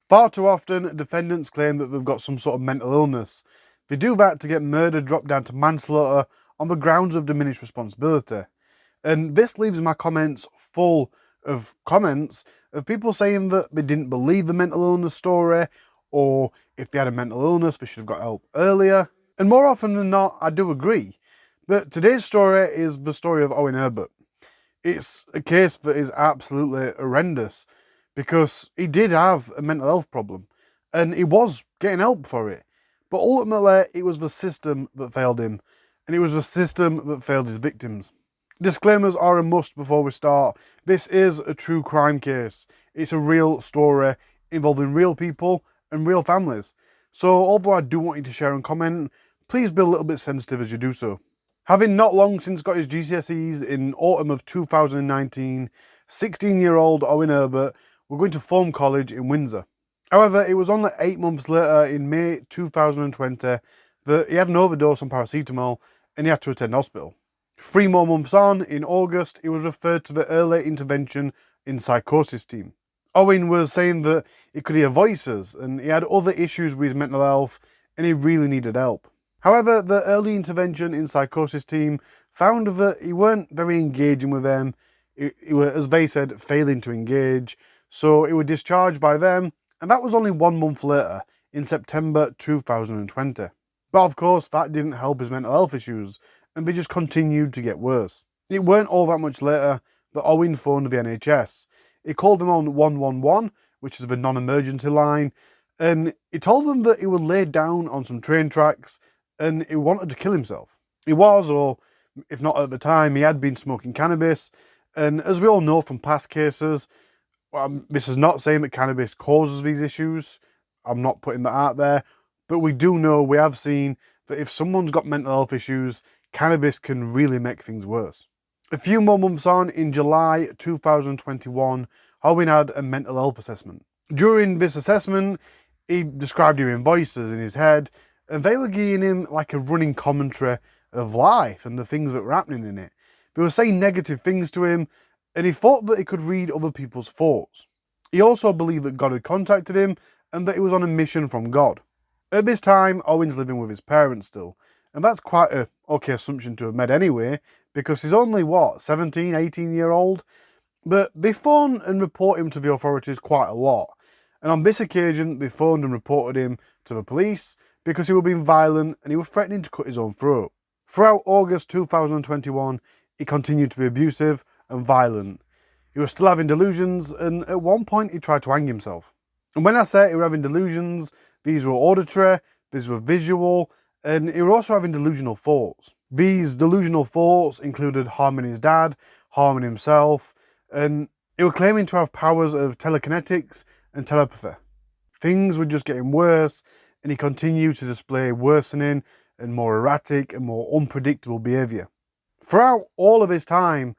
Far too often, defendants claim that they've got some sort of mental illness. They do that to get murder dropped down to manslaughter on the grounds of diminished responsibility. And this leaves my comments full of comments of people saying that they didn't believe the mental illness story, or if they had a mental illness, they should have got help earlier. And more often than not, I do agree. But today's story is the story of Owen Herbert. It's a case that is absolutely horrendous because he did have a mental health problem and he was getting help for it. But ultimately, it was the system that failed him, and it was the system that failed his victims. Disclaimers are a must before we start. This is a true crime case. It's a real story involving real people and real families. So although I do want you to share and comment, please be a little bit sensitive as you do so. Having not long since got his GCSEs in autumn of 2019, 16-year-old Owen Herbert were going to form college in Windsor. However, it was only 8 months later, in May 2020, that he had an overdose on paracetamol and he had to attend hospital. 3 more months on, in August, he was referred to the early intervention in psychosis team. Owen was saying that he could hear voices and he had other issues with his mental health and he really needed help. However, the early intervention in psychosis team found that he weren't very engaging with them. He were, as they said, failing to engage. So he was discharged by them, and that was only 1 month later, in September 2020. But of course, that didn't help his mental health issues, and they just continued to get worse. It weren't all that much later that Owen phoned the NHS. He called them on 111, which is the non-emergency line, and he told them that he was laid down on some train tracks and he wanted to kill himself. He was, or if not at the time, he had been smoking cannabis. And as we all know from past cases, this is not saying that cannabis causes these issues. I'm not putting that out there. But we do know, we have seen that if someone's got mental health issues, cannabis can really make things worse. A few more months on, in July 2021, Owen had a mental health assessment. During this assessment, he described hearing voices in his head, and they were giving him like a running commentary of life and the things that were happening in it. They were saying negative things to him, and he thought that he could read other people's thoughts. He also believed that God had contacted him and that he was on a mission from God. At this time, Owen's living with his parents still, and that's quite an okay assumption to have made anyway, because he's only, 17, 18-year-old? But they phone and report him to the authorities quite a lot. And on this occasion, they phoned and reported him to the police because he was being violent and he was threatening to cut his own throat. Throughout August 2021, he continued to be abusive and violent. He was still having delusions, and at one point he tried to hang himself. And when I say he was having delusions, these were auditory, these were visual, and he was also having delusional thoughts. These delusional thoughts included harming his dad, harming himself, and he was claiming to have powers of telekinetics and telepathy. Things were just getting worse, and he continued to display worsening and more erratic and more unpredictable behaviour. Throughout all of his time,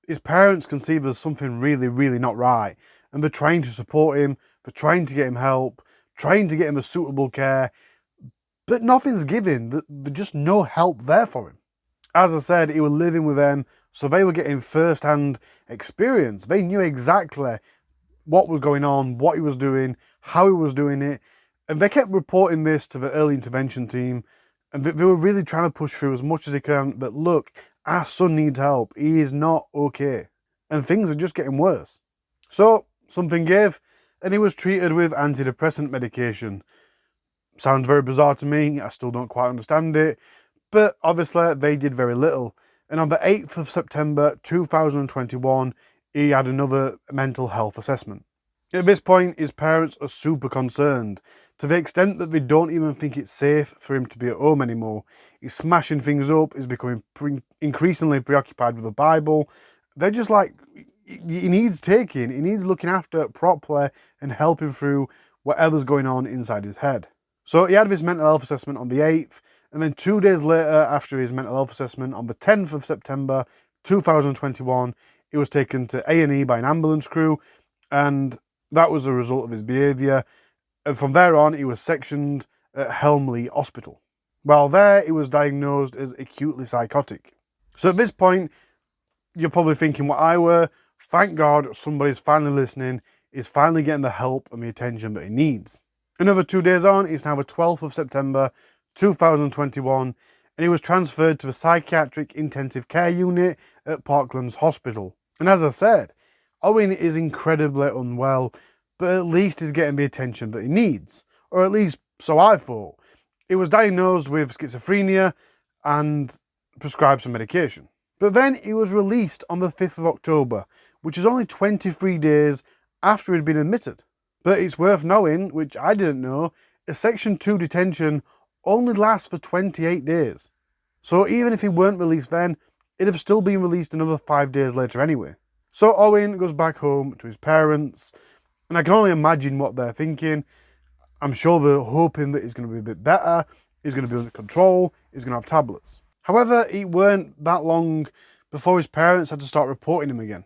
his parents conceived there's something really, really not right, and they're trying to support him, they're trying to get him help, trying to get him a suitable care, but nothing's given. There's just no help there for him. As I said, he was living with them, so they were getting first-hand experience. They knew exactly what was going on, what he was doing, how he was doing it, and they kept reporting this to the early intervention team, and they were really trying to push through as much as they can that, look, our son needs help, he is not okay, and things are just getting worse. So, something gave, and he was treated with antidepressant medication. Sounds very bizarre to me, I still don't quite understand it, but obviously they did very little. And on the 8th of September 2021, he had another mental health assessment. At this point, his parents are super concerned, to the extent that they don't even think it's safe for him to be at home anymore. He's smashing things up, he's becoming increasingly preoccupied with the Bible. They're just like, he needs taking, he needs looking after properly and helping through whatever's going on inside his head. So he had his mental health assessment on the 8th, and then 2 days later, after his mental health assessment, on the 10th of September 2021, he was taken to A&E by an ambulance crew, and that was a result of his behaviour. And from there on, he was sectioned at Helmley Hospital. While there, he was diagnosed as acutely psychotic. So at this point, you're probably thinking what I were, thank God somebody's finally listening. is finally getting the help and the attention that he needs. Another 2 days on, it's now the 12th of September 2021, and he was transferred to the psychiatric intensive care unit at Parklands Hospital. And as I said, Owen is incredibly unwell, but at least he's getting the attention that he needs. Or at least so I thought. He was diagnosed with schizophrenia and prescribed some medication. But then he was released on the 5th of October, which is only 23 days after he'd been admitted. But it's worth knowing, which I didn't know, a Section 2 detention only lasts for 28 days. So even if he weren't released then, it'd have still been released another 5 days later anyway. So Owen goes back home to his parents, and I can only imagine what they're thinking. I'm sure they're hoping that he's going to be a bit better, he's going to be under control, he's going to have tablets. However, it weren't that long before his parents had to start reporting him again.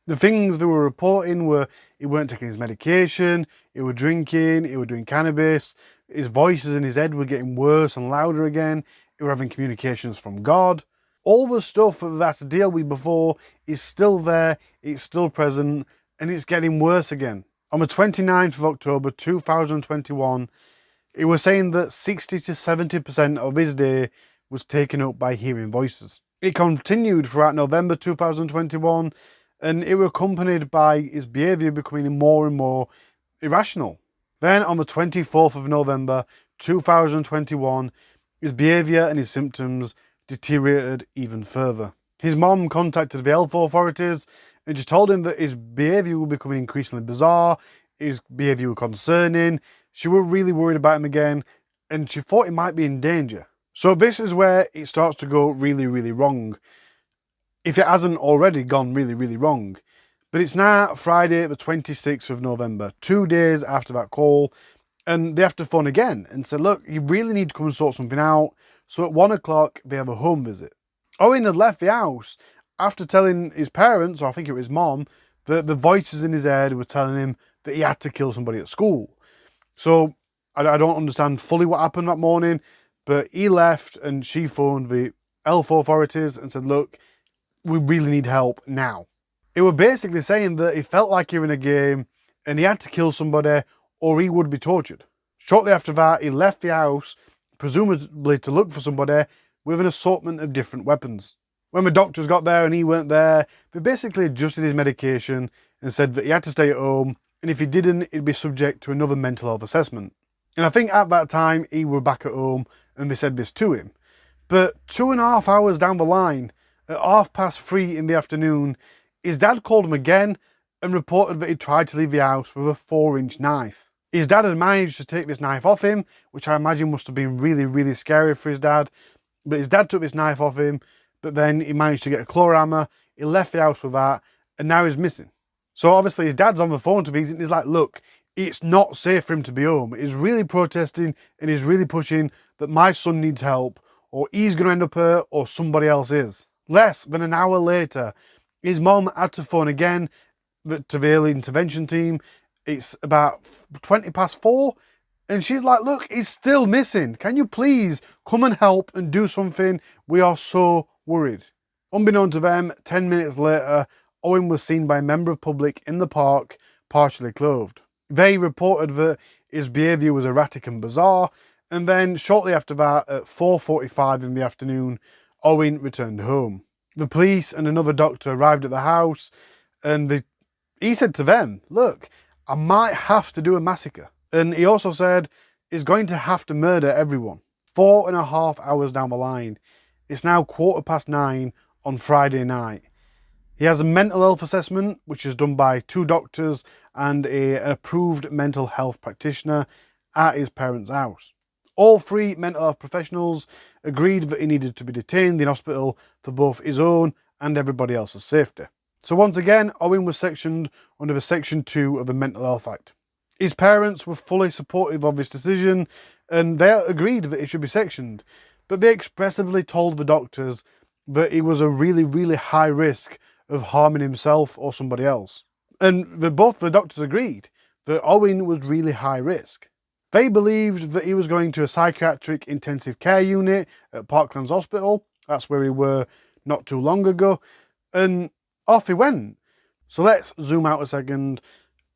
The things they were reporting were he weren't taking his medication, he was drinking, he was doing cannabis, his voices in his head were getting worse and louder again, he was having communications from God. All the stuff that they had to deal with before is still there, it's still present, and it's getting worse again. On the 29th of October 2021, he was saying that 60 to 70% of his day was taken up by hearing voices. It continued throughout November 2021, and it was accompanied by his behaviour becoming more and more irrational. Then on the 24th of November 2021, his behaviour and his symptoms deteriorated even further. His mom contacted the health authorities and just told him that his behaviour was becoming increasingly bizarre, his behaviour was concerning, she was really worried about him again, and she thought he might be in danger. So this is where it starts to go really, really wrong, if it hasn't already gone really, really wrong. But it's now Friday the 26th of November, 2 days after that call, and they have to phone again and say, look, you really need to come and sort something out. So at 1 o'clock, they have a home visit. Owen had left the house after telling his parents, or I think it was his mom, that the voices in his head were telling him that he had to kill somebody at school. So I don't understand fully what happened that morning, but he left and she phoned the health authorities and said, look, we really need help now. It was basically saying that he felt like he was in a game and he had to kill somebody or he would be tortured. Shortly after that, he left the house, presumably to look for somebody, with an assortment of different weapons. When the doctors got there and he weren't there, they basically adjusted his medication and said that he had to stay at home, and if he didn't, he'd be subject to another mental health assessment. And I think at that time, he were back at home and they said this to him. But 2.5 hours down the line, at 3:30 in the afternoon, his dad called him again and reported that he tried to leave the house with a 4-inch knife. His dad had managed to take this knife off him, which I imagine must have been really, really scary for his dad. But his dad took this knife off him, but then he managed to get a claw hammer, he left the house with that, and now he's missing. So obviously his dad's on the phone to these and he's like, look, it's not safe for him to be home. He's really protesting and he's really pushing that my son needs help, or he's going to end up hurt, or somebody else is. Less than an hour later, his mom had to phone again to the early intervention team. It's about 4:20, and she's like, look, he's still missing. Can you please come and help and do something? We are so worried. Unbeknown to them, 10 minutes later, Owen was seen by a member of public in the park, partially clothed. They reported that his behaviour was erratic and bizarre, and then shortly after that, at 4:45 in the afternoon, Owen returned home. The police and another doctor arrived at the house, and he said to them, look, I might have to do a massacre. And he also said he's going to have to murder everyone. 4.5 hours down the line, it's now 9:15 on Friday night. He has a mental health assessment, which is done by 2 doctors and an approved mental health practitioner at his parents' house. All 3 mental health professionals agreed that he needed to be detained in hospital for both his own and everybody else's safety. So once again, Owen was sectioned under the Section 2 of the Mental Health Act. His parents were fully supportive of this decision and they agreed that he should be sectioned, but they expressively told the doctors that he was a really, really high risk of harming himself or somebody else. And both the doctors agreed that Owen was really high risk. They believed that he was going to a psychiatric intensive care unit at Parklands Hospital. That's where he were not too long ago. And off he went. So let's zoom out a second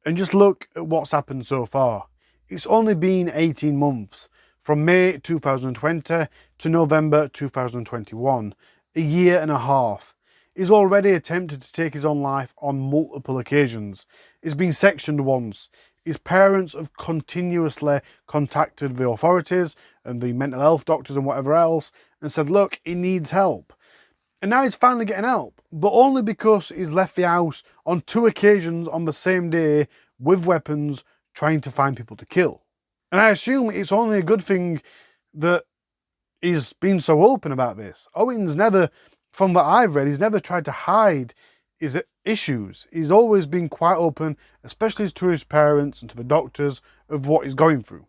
And just look at what's happened so far. It's only been 18 months, from May 2020 to November 2021, a year and a half. He's already attempted to take his own life on multiple occasions. He's been sectioned once. His parents have continuously contacted the authorities and the mental health doctors and whatever else and said, look, he needs help. And now he's finally getting help, but only because he's left the house on 2 occasions on the same day with weapons, trying to find people to kill. And I assume it's only a good thing that he's been so open about this. Owen's never, from what I've read, he's never tried to hide his issues. He's always been quite open, especially to his parents and to the doctors, of what he's going through.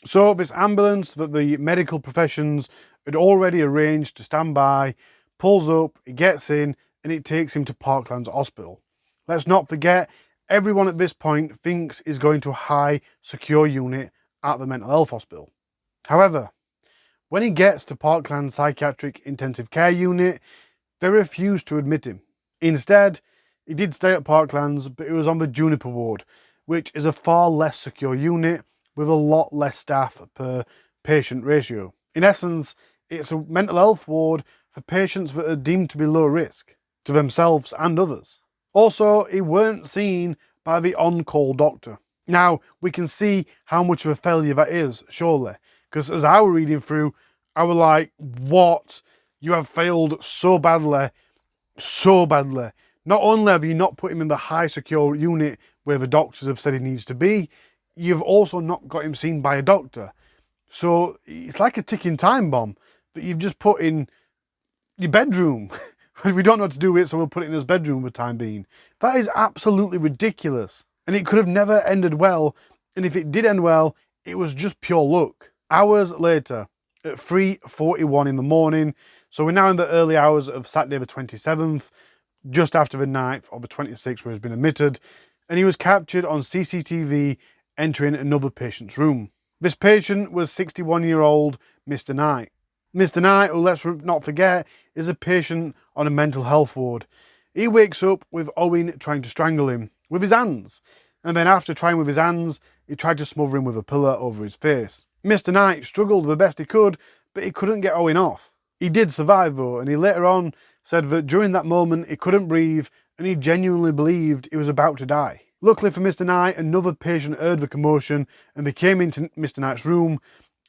So this ambulance that the medical professions had already arranged to stand by pulls up, he gets in, and it takes him to Parklands Hospital. Let's not forget, everyone at this point thinks he's going to a high secure unit at the mental health hospital. However, when he gets to Parklands Psychiatric Intensive Care Unit, they refuse to admit him. Instead, he did stay at Parklands, but it was on the Juniper ward, which is a far less secure unit with a lot less staff per patient ratio. In essence, it's a mental health ward for patients that are deemed to be low risk to themselves and others. Also, he weren't seen by the on-call doctor. Now, we can see how much of a failure that is, surely, because as I was reading through, I was like, what? You have failed so badly, so badly. Not only have you not put him in the high secure unit where the doctors have said he needs to be, you've also not got him seen by a doctor. So it's like a ticking time bomb that you've just put in your bedroom. We don't know what to do with it, so we'll put it in his bedroom for the time being. That is absolutely ridiculous. And it could have never ended well. And if it did end well, it was just pure luck. Hours later, at 3:41 in the morning, so we're now in the early hours of Saturday the 27th, just after the 9th of the 26th where he's been admitted, and he was captured on CCTV entering another patient's room. This patient was 61-year-old Mr. Knight. Mr. Knight, who let's not forget, is a patient on a mental health ward. He wakes up with Owen trying to strangle him with his hands. And then after trying with his hands, he tried to smother him with a pillow over his face. Mr. Knight struggled the best he could, but he couldn't get Owen off. He did survive though, and he later on said that during that moment he couldn't breathe and he genuinely believed he was about to die. Luckily for Mr. Knight, another patient heard the commotion and they came into Mr. Knight's room.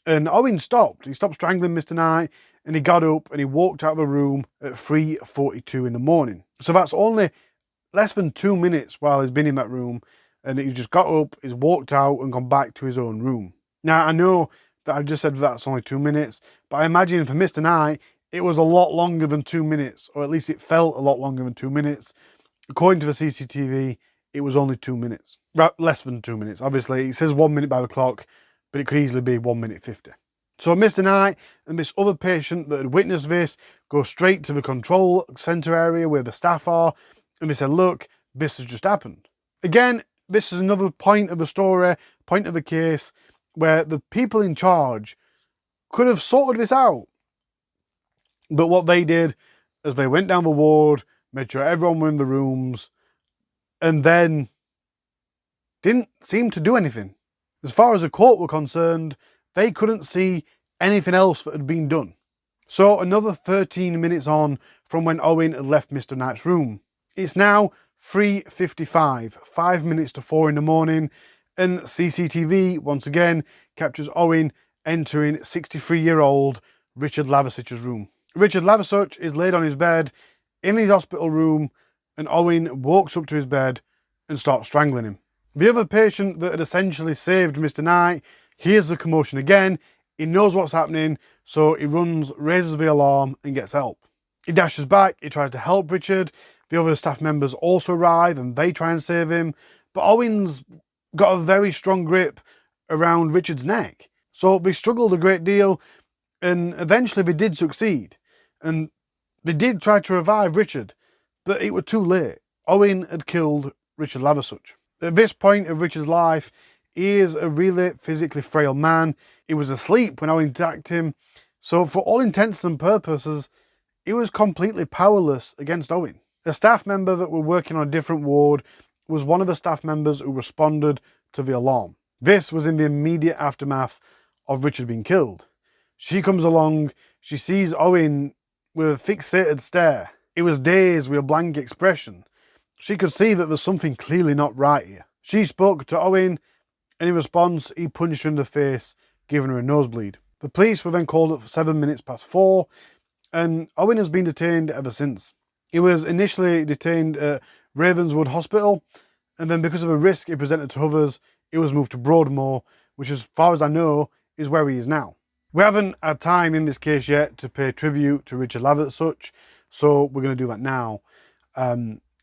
And Owen stopped. He stopped strangling Mr. Knight and he got up and he walked out of the room at 3:42 in the morning. So that's only less than 2 minutes while he's been in that room, and he's just got up, he's walked out and gone back to his own room. Now, I know that I've just said that's only 2 minutes, but I imagine for Mr. Knight, it was a lot longer than 2 minutes, or at least it felt a lot longer than 2 minutes. According to the CCTV, it was only 2 minutes. Less than 2 minutes. Obviously, it says 1 minute by the clock, but it could easily be 1 minute 50. So Mr. Knight and this other patient that had witnessed this go straight to the control centre area where the staff are, and they said, look, this has just happened. Again, this is another point of the story, point of the case, where the people in charge could have sorted this out. But what they did is they went down the ward, made sure everyone were in the rooms, and then didn't seem to do anything. As far as the court were concerned, they couldn't see anything else that had been done. So another 13 minutes on from when Owen had left Mr. Knight's room. It's now 3:55, 5 minutes to 4 in the morning, and CCTV once again captures Owen entering 63-year-old Richard Laversuch's room. Richard Laversuch is laid on his bed in his hospital room, and Owen walks up to his bed and starts strangling him. The other patient that had essentially saved Mr. Knight hears the commotion again. He knows what's happening, so he runs, raises the alarm and gets help. He dashes back, he tries to help Richard. The other staff members also arrive and they try and save him. But Owen's got a very strong grip around Richard's neck. So they struggled a great deal, and eventually they did succeed. And they did try to revive Richard, but it was too late. Owen had killed Richard Laversuch. At this point of Richard's life, he is a really physically frail man. He was asleep when Owen attacked him. So for all intents and purposes, he was completely powerless against Owen. A staff member that were working on a different ward was one of the staff members who responded to the alarm. This was in the immediate aftermath of Richard being killed. She comes along, she sees Owen with a fixated stare. It was dazed with a blank expression. She could see that there's something clearly not right here. She spoke to Owen, and in response, he punched her in the face, giving her a nosebleed. The police were then called at 4:07, and Owen has been detained ever since. He was initially detained at Ravenswood Hospital, and then because of a risk he presented to others, he was moved to Broadmoor, which as far as I know, is where he is now. We haven't had time in this case yet to pay tribute to Richard Laversuch, so we're going to do that now.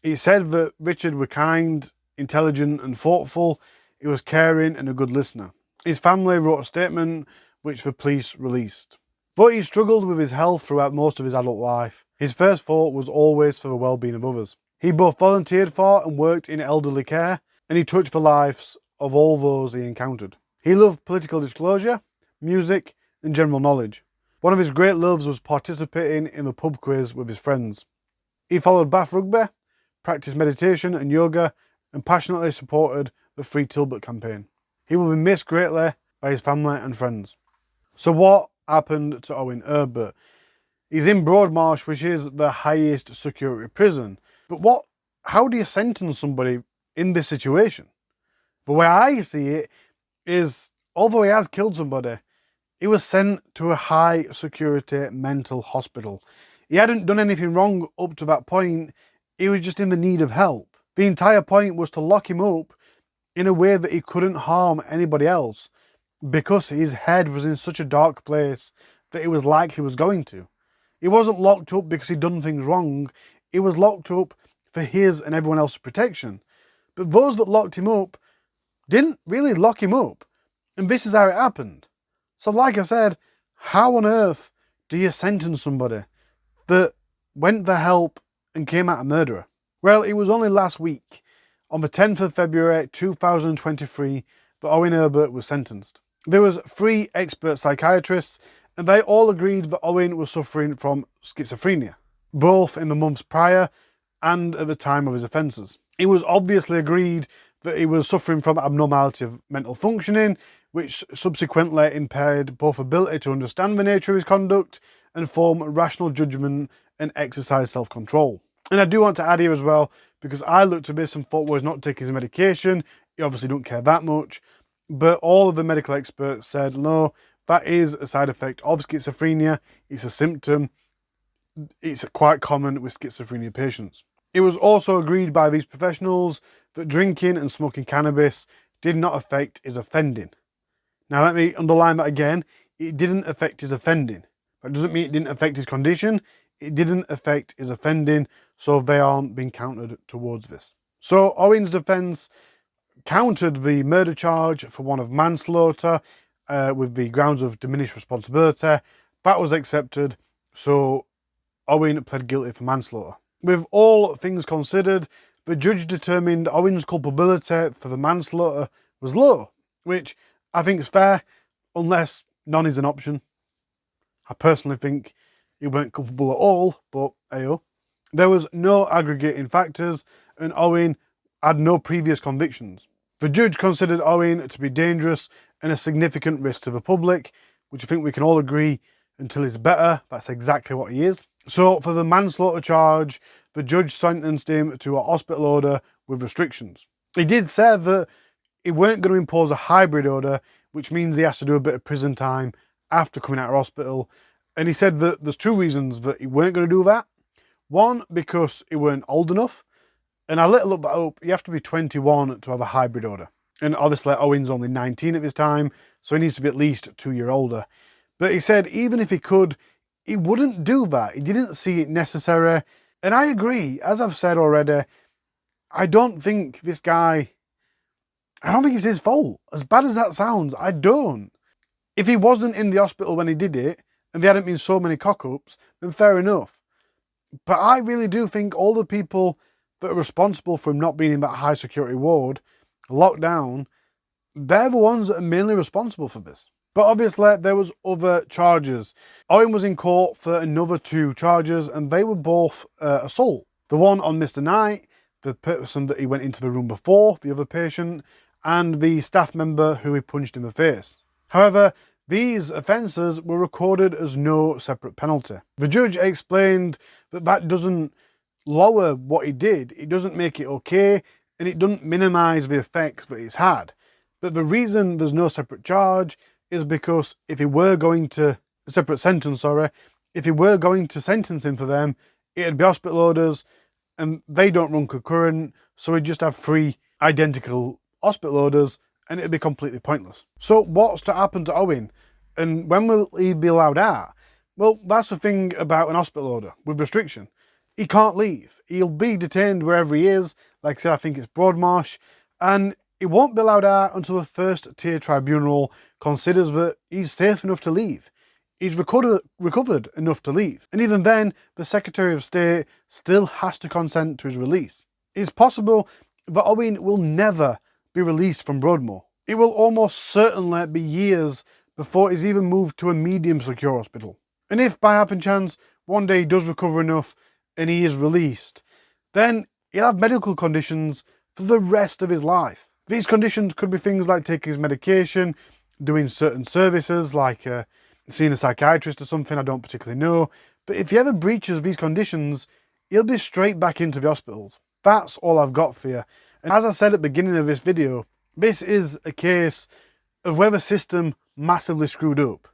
He said that Richard was kind, intelligent and thoughtful. He was caring and a good listener. His family wrote a statement which the police released. Though he struggled with his health throughout most of his adult life, his first thought was always for the well-being of others. He both volunteered for and worked in elderly care, and he touched the lives of all those he encountered. He loved political disclosure, music and general knowledge. One of his great loves was participating in the pub quiz with his friends. He followed Bath rugby, practiced meditation and yoga, and passionately supported the Free Tilbert campaign. He will be missed greatly by his family and friends. So what happened to Owen Herbert? He's in Broadmarsh, which is the highest security prison. But how do you sentence somebody in this situation? The way I see it is, although he has killed somebody, he was sent to a high security mental hospital. He hadn't done anything wrong up to that point. He was just in the need of help. The entire point was to lock him up in a way that he couldn't harm anybody else, because his head was in such a dark place that it was likely was going to. He wasn't locked up because he'd done things wrong. He was locked up for his and everyone else's protection. But those that locked him up didn't really lock him up. And this is how it happened. So like I said, how on earth do you sentence somebody that went for help and came out a murderer? Well, it was only last week, on the 10th of February 2023, that Owen Herbert was sentenced. There was 3 expert psychiatrists, and they all agreed that Owen was suffering from schizophrenia, both in the months prior and at the time of his offences. It was obviously agreed that he was suffering from abnormality of mental functioning, which subsequently impaired both ability to understand the nature of his conduct and form rational judgment and exercise self-control. And I do want to add here as well, because I looked at this and thought, well, he's not taking his medication, he obviously don't care that much, but all of the medical experts said, no, that is a side effect of schizophrenia, it's a symptom, it's quite common with schizophrenia patients. It was also agreed by these professionals that drinking and smoking cannabis did not affect his offending. Now let me underline that again, it didn't affect his offending. That doesn't mean it didn't affect his condition, it didn't affect his offending, so they aren't being counted towards this. So Owen's defence countered the murder charge for one of manslaughter with the grounds of diminished responsibility. That was accepted, so Owen pled guilty for manslaughter. With all things considered, the judge determined Owen's culpability for the manslaughter was low, which I think is fair, unless none is an option. I personally think he weren't culpable at all, but ayo. There was no aggregating factors, and Owen had no previous convictions. The judge considered Owen to be dangerous and a significant risk to the public, which I think we can all agree, until he's better, that's exactly what he is. So for the manslaughter charge, the judge sentenced him to a hospital order with restrictions. He did say that he weren't going to impose a hybrid order, which means he has to do a bit of prison time after coming out of hospital. And he said that there's 2 reasons that he weren't going to do that. One, because he weren't old enough. And I looked that up, you have to be 21 to have a hybrid order. And obviously Owen's only 19 at this time, so he needs to be at least 2 years older. But he said even if he could, he wouldn't do that. He didn't see it necessary. And I agree, as I've said already, I don't think it's his fault. As bad as that sounds, I don't. If he wasn't in the hospital when he did it, and there hadn't been so many cock-ups, then fair enough. But I really do think all the people that are responsible for him not being in that high security ward, locked down, they're the ones that are mainly responsible for this. But obviously there was other charges. Owen was in court for another 2 charges, and they were both assault. The one on Mr. Knight, the person that he went into the room before, the other patient, and the staff member who he punched in the face. However, these offences were recorded as no separate penalty. The judge explained that that doesn't lower what he did, it doesn't make it okay, and it doesn't minimise the effects that it's had. But the reason there's no separate charge is because if he were going to, separate sentence, sorry, if he were going to sentence him for them, it'd be hospital orders, and they don't run concurrent, so he'd just have 3 identical hospital orders, and it'd be completely pointless. So what's to happen to Owen? And when will he be allowed out? Well, that's the thing about an hospital order with restriction. He can't leave. He'll be detained wherever he is. Like I said, I think it's Broadmarsh, and he won't be allowed out until the first tier tribunal considers that he's safe enough to leave. He's recovered enough to leave. And even then, the Secretary of State still has to consent to his release. It's possible that Owen will never be released from Broadmoor. It will almost certainly be years before he's even moved to a medium secure hospital. And if by happen chance one day he does recover enough and he is released, then he'll have medical conditions for the rest of his life. These conditions could be things like taking his medication, doing certain services like seeing a psychiatrist or something, I don't particularly know. But if he ever breaches these conditions, he'll be straight back into the hospitals. That's all I've got for you. And as I said at the beginning of this video, this is a case of where the system massively screwed up.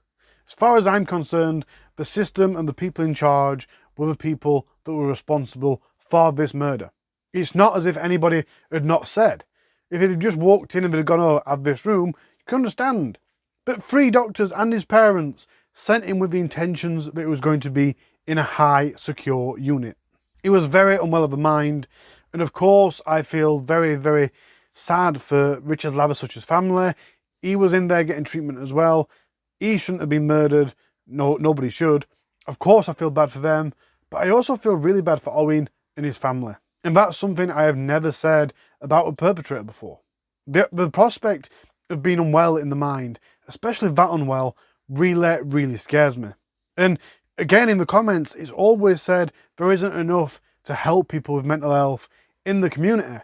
As far as I'm concerned, the system and the people in charge were the people that were responsible for this murder. It's not as if anybody had not said. If he'd just walked in and they'd gone, oh, I have this room, you can understand. But 3 doctors and his parents sent him with the intentions that it was going to be in a high, secure unit. He was very unwell of the mind, and of course I feel very, very sad for Richard Laversuch's family. He was in there getting treatment as well. He shouldn't have been murdered. No, nobody should. Of course I feel bad for them, but I also feel really bad for Owen and his family. And that's something I have never said about a perpetrator before. The prospect of being unwell in the mind, especially that unwell, really scares me. And again, in the comments, it's always said there isn't enough to help people with mental health in the community.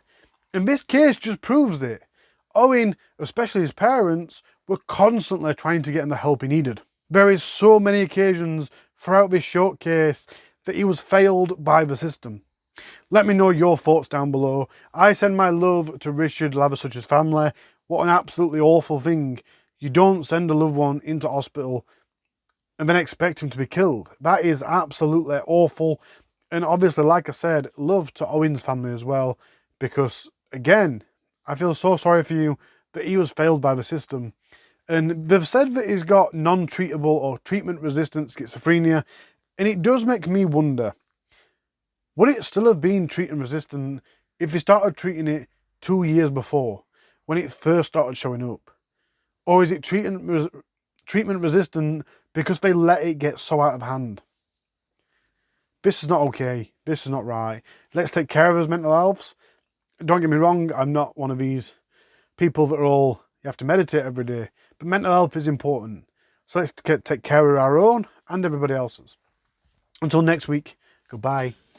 And this case just proves it. Owen, especially his parents, were constantly trying to get him the help he needed. There is so many occasions throughout this short case that he was failed by the system. Let me know your thoughts down below. I send my love to Richard Laversuch's family. What an absolutely awful thing. You don't send a loved one into hospital and then expect him to be killed. That is absolutely awful. And obviously, like I said, love to Owen's family as well, because again, I feel so sorry for you that he was failed by the system. And they've said that he's got non-treatable or treatment-resistant schizophrenia, and it does make me wonder, would it still have been treatment-resistant if they started treating it 2 years before, when it first started showing up? Or is it treatment-resistant because they let it get so out of hand? This is not okay. This is not right. Let's take care of his mental health. Don't get me wrong, I'm not one of these people that are all, you have to meditate every day. But mental health is important. So let's take care of our own and everybody else's. Until next week, goodbye.